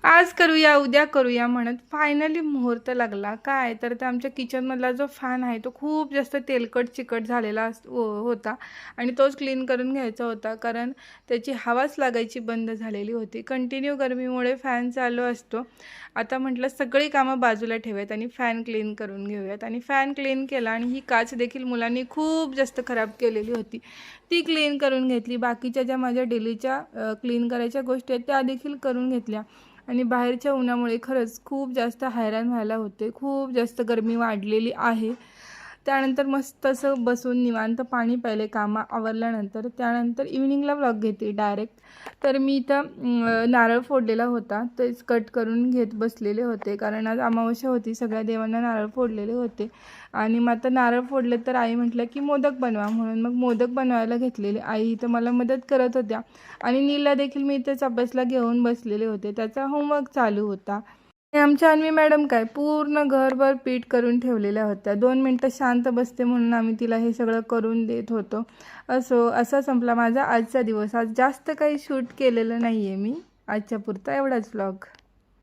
आज करूया उद्या करूया म्हणत फायनली मुहूर्त लागला. काय तर ते आमच्या किचनमधला जो फॅन आहे तो खूप जास्त तेलकट चिकट झालेला होता आणि तोच क्लीन करून घ्यायचा होता, कारण त्याची हवाच लागायची बंद झालेली होती. कंटिन्यू गरमीमुळे फॅन चालू असतो. आता म्हटलं सगळी कामं बाजूला ठेवूयात आणि फॅन क्लीन करून घेऊयात आणि फॅन क्लीन केला आणि ही काच देखील मुलांनी खूप जास्त खराब केलेली होती, ती क्लीन करून घेतली. बाकीच्या ज्या माझ्या डेलीच्या क्लीन करायच्या गोष्टी आहेत त्या देखील करून घेतल्या आणि बाहेरच्या उन्हामुळे खरंच खूप जास्त हैराण व्हायला होते. खूप जास्त गरमी वाढलेली आहे. त्यानंतर मस्त असं बसून निवांत पाणी प्यायले कामं आवरल्यानंतर. त्यानंतर इव्हिनिंगला व्लॉग घेते डायरेक्ट. तर मी इथं नारळ फोडलेला होता, तेच कट करून घेत बसलेले होते, कारण आज अमावस्या होती. सगळ्या देवांना नारळ फोडलेले होते आणि मग आता नारळ फोडले तर आई म्हटलं की मोदक बनवा, म्हणून मग मोदक बनवायला घेतलेले. आई इथं मला मदत करत होत्या आणि नीलला देखील मी इथेच अभ्यासला घेऊन बसलेले होते, त्याचा होमवर्क चालू होता. आमच्या अन्वी मॅडम काय पूर्ण घरभर पीठ करून ठेवलेल्या होत्या. 2 मिनटं शांत बसते म्हणून आम्ही तिला हे सगळं करून देत होतो. असा संपला माझा आजचा दिवस. आज जास्त काही शूट केलेलं नाही आहे मी, आजच्या पुरता एवढाच व्लॉग.